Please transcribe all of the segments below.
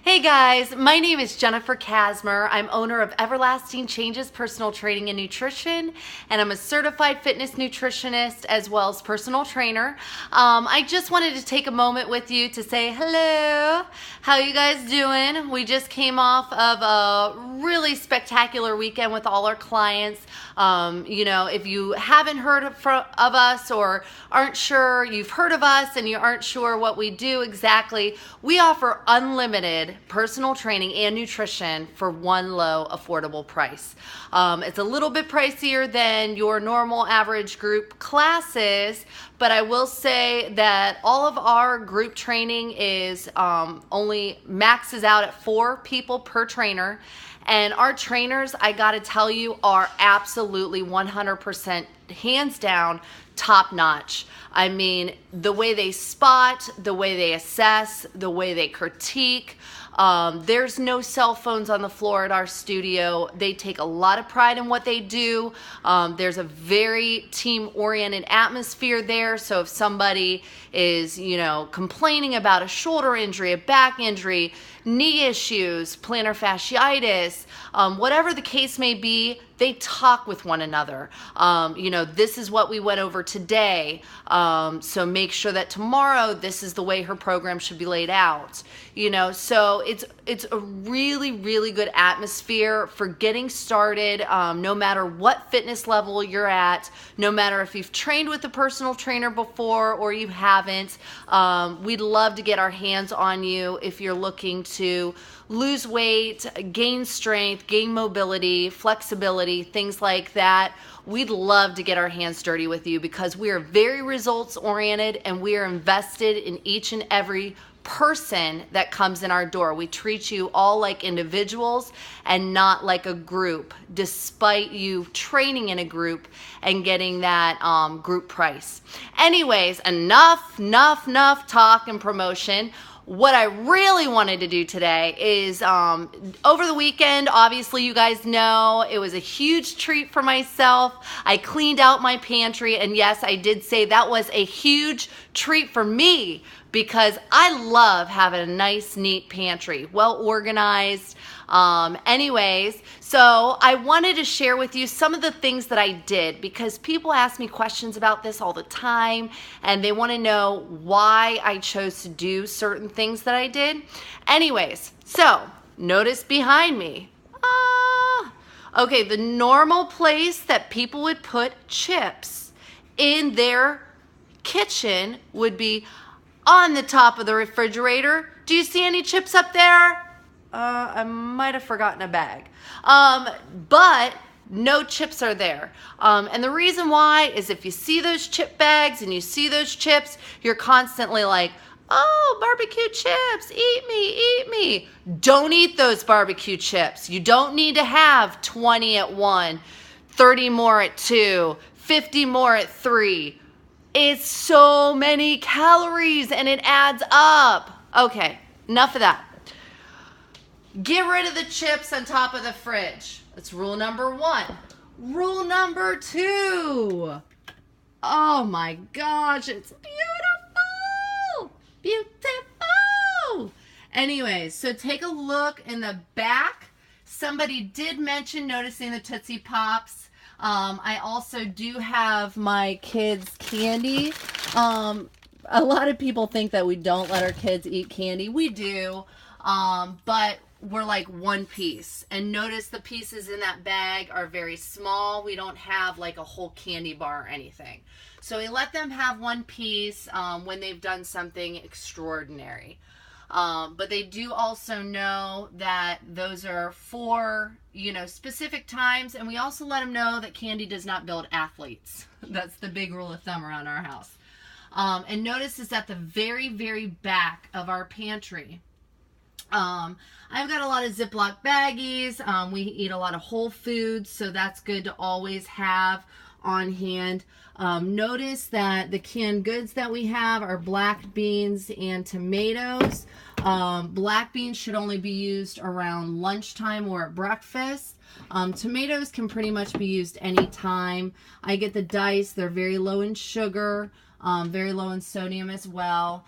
Hey guys, my name is Jennifer Kasmer. I'm owner of Everlasting Changes Personal Training and Nutrition, and I'm a certified fitness nutritionist as well as personal trainer. I just wanted to take a moment with you to say hello. How you guys doing? We just came off of a really spectacular weekend with all our clients. If you haven't heard of us or aren't sure, you've heard of us and you aren't sure what we do exactly, we offer unlimited personal training and nutrition for one low, affordable price. It's a little bit pricier than your normal average group classes, but I will say that all of our group training is only maxes out at 4 people per trainer. And our trainers, I gotta tell you, are absolutely 100% hands down top notch. I mean, the way they spot, the way they assess, the way they critique. There's no cell phones on the floor at our studio. They take a lot of pride in what they do. There's a very team-oriented atmosphere there. So if somebody is, complaining about a shoulder injury, a back injury, knee issues, plantar fasciitis, whatever the case may be, they talk with one another. This is what we went over today. So make sure that tomorrow this is the way her program should be laid out. So it's a really, really good atmosphere for getting started, no matter what fitness level you're at, no matter if you've trained with a personal trainer before or you haven't. We'd love to get our hands on you if you're looking to lose weight, gain strength, gain mobility, flexibility, things like that. We'd love to get our hands dirty with you because we are very results oriented and we are invested in each and every person that comes in our door. We treat you all like individuals and not like a group, despite you training in a group and getting that group price. Anyways, enough talk and promotion. What I really wanted to do today is over the weekend, obviously you guys know, it was a huge treat for myself. I cleaned out my pantry, and yes, I did say that was a huge treat for me because I love having a nice, neat pantry, well organized. Anyways, so I wanted to share with you some of the things that I did because people ask me questions about this all the time and they want to know why I chose to do certain things that I did. Anyways, so notice behind me. Okay, the normal place that people would put chips in their kitchen would be on the top of the refrigerator. Do you see any chips up there? I might have forgotten a bag. But no chips are there. And the reason why is if you see those chip bags and you see those chips, you're constantly like, oh, barbecue chips, eat me. Don't eat those barbecue chips. You don't need to have 20 at 1, 30 more at 2, 50 more at 3. It's so many calories and it adds up. Okay, enough of that. Get rid of the chips on top of the fridge. That's rule number 1. Rule number 2. Oh my gosh, it's beautiful. Anyways, so take a look in the back. Somebody did mention noticing the Tootsie Pops. I also do have my kids' candy. A lot of people think that we don't let our kids eat candy. We do, but we're like one piece. And notice the pieces in that bag are very small. We don't have like a whole candy bar or anything. So we let them have one piece when they've done something extraordinary. But they do also know that those are for, specific times. And we also let them know that candy does not build athletes. That's the big rule of thumb around our house. And notice it's at the very, very back of our pantry. I've got a lot of Ziploc baggies. We eat a lot of whole foods, so that's good to always have on hand. Notice that the canned goods that we have are black beans and tomatoes. Black beans should only be used around lunchtime or at breakfast. Tomatoes can pretty much be used anytime. I get the diced. They're very low in sugar. very low in sodium as well.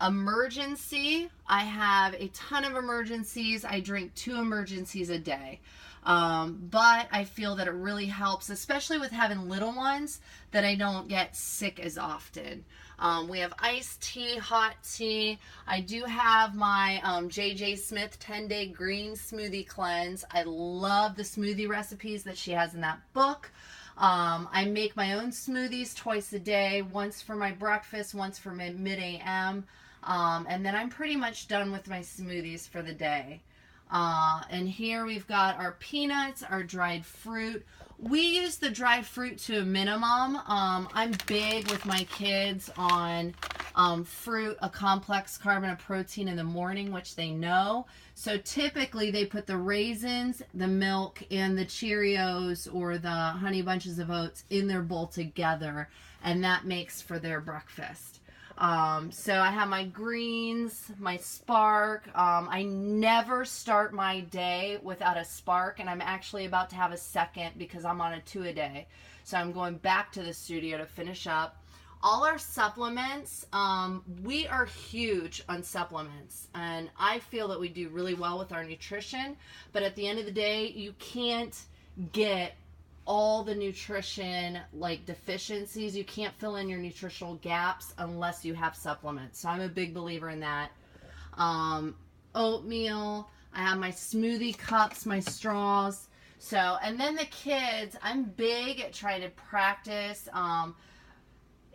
Emergency, I have a ton of emergencies. I drink 2 emergencies a day. But I feel that it really helps, especially with having little ones, that I don't get sick as often. We have iced tea, hot tea. I do have my JJ Smith 10-day green smoothie cleanse. I love the smoothie recipes that she has in that book. I make my own smoothies twice a day, once for my breakfast, once for my mid AM, and then I'm pretty much done with my smoothies for the day. And here we've got our peanuts, our dried fruit. We use the dried fruit to a minimum. I'm big with my kids on fruit, a complex carb and a protein in the morning, which they know. So typically they put the raisins, the milk, and the Cheerios or the Honey Bunches of Oats in their bowl together, and that makes for their breakfast. So I have my greens, my Spark. I never start my day without a Spark, and I'm actually about to have a second because I'm on a 2 a day. So I'm going back to the studio to finish up. All our supplements, we are huge on supplements, and I feel that we do really well with our nutrition, but at the end of the day, you can't get all the nutrition like deficiencies. You can't fill in your nutritional gaps unless you have supplements. So I'm a big believer in that. Oatmeal, I have my smoothie cups, my straws. So, and then the kids, I'm big at trying to practice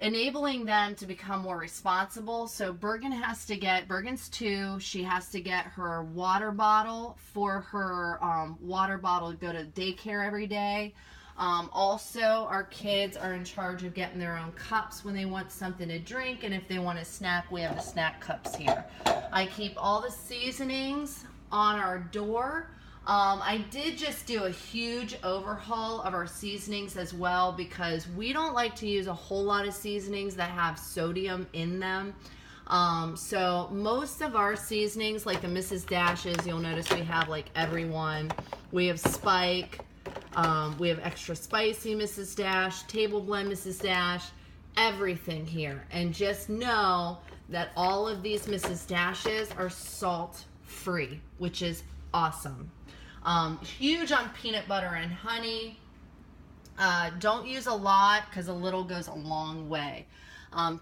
enabling them to become more responsible. So Bergen's 2, she has to get her water bottle for her water bottle to go to daycare every day. Also, our kids are in charge of getting their own cups when they want something to drink, and if they want a snack, we have the snack cups here. I keep all the seasonings on our door. I did just do a huge overhaul of our seasonings as well, because we don't like to use a whole lot of seasonings that have sodium in them. So most of our seasonings, like the Mrs. Dashes, you'll notice we have like every one. We have Spike. We have extra spicy Mrs. Dash, table blend Mrs. Dash, everything here. And just know that all of these Mrs. Dashes are salt free, which is awesome. Huge on peanut butter and honey. Don't use a lot because a little goes a long way.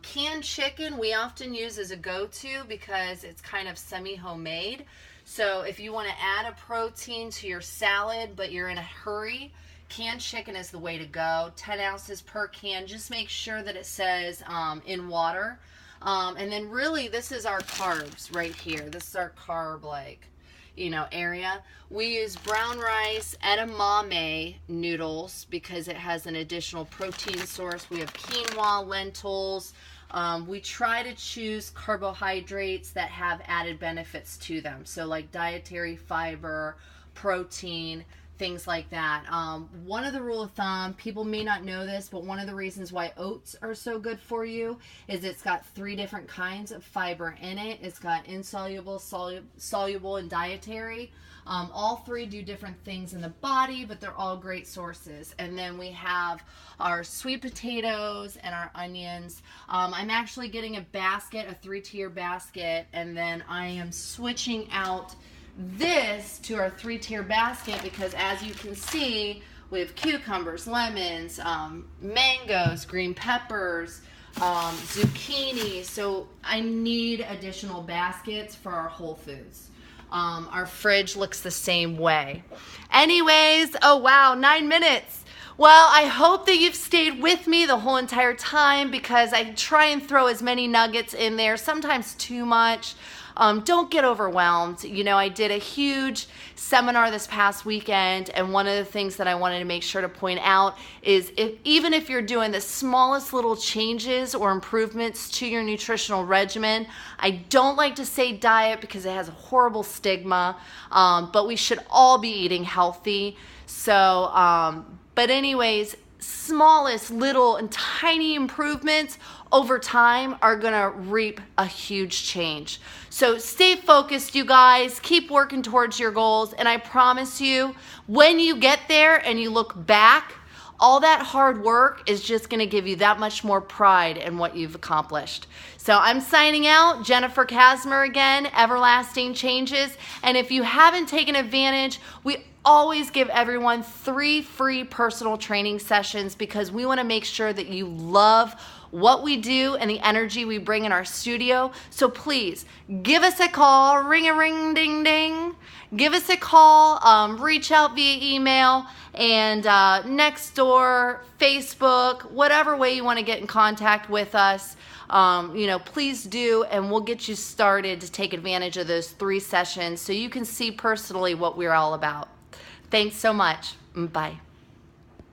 Canned chicken we often use as a go-to because it's kind of semi-homemade. So if you want to add a protein to your salad but you're in a hurry, canned chicken is the way to go. 10 ounces per can. Just make sure that it says in water. And then really this is our carbs right here. This is our carb area. We use brown rice, edamame noodles because it has an additional protein source. We have quinoa, lentils. We try to choose carbohydrates that have added benefits to them. So like dietary fiber, protein, things like that. One of the rule of thumb, people may not know this, but one of the reasons why oats are so good for you is it's got 3 different kinds of fiber in it. It's got insoluble, soluble, and dietary. All 3 do different things in the body, but they're all great sources. And then we have our sweet potatoes and our onions. I'm actually getting a basket, a 3-tier basket, and then I am switching out this to our 3-tier basket because, as you can see, we have cucumbers, lemons, mangoes, green peppers, zucchini. So I need additional baskets for our Whole Foods. Our fridge looks the same way. Anyways, oh wow, 9 minutes. Well, I hope that you've stayed with me the whole entire time because I try and throw as many nuggets in there, sometimes too much. Don't get overwhelmed. I did a huge seminar this past weekend, and one of the things that I wanted to make sure to point out is even if you're doing the smallest little changes or improvements to your nutritional regimen, I don't like to say diet because it has a horrible stigma, but we should all be eating healthy. So, but anyways, smallest little and tiny improvements over time are gonna reap a huge change. So stay focused, you guys. Keep working towards your goals, and I promise you, when you get there and you look back, all that hard work is just going to give you that much more pride in what you've accomplished. So I'm signing out. Jennifer Kasmer again, Everlasting Changes. And if you haven't taken advantage, we always give everyone 3 free personal training sessions because we want to make sure that you love what we do and the energy we bring in our studio. So please give us a call, ring-a-ring-ding-ding. Give us a call, reach out via email, and Nextdoor, Facebook, whatever way you want to get in contact with us, please do, and we'll get you started to take advantage of those 3 sessions so you can see personally what we're all about. Thanks so much. Bye.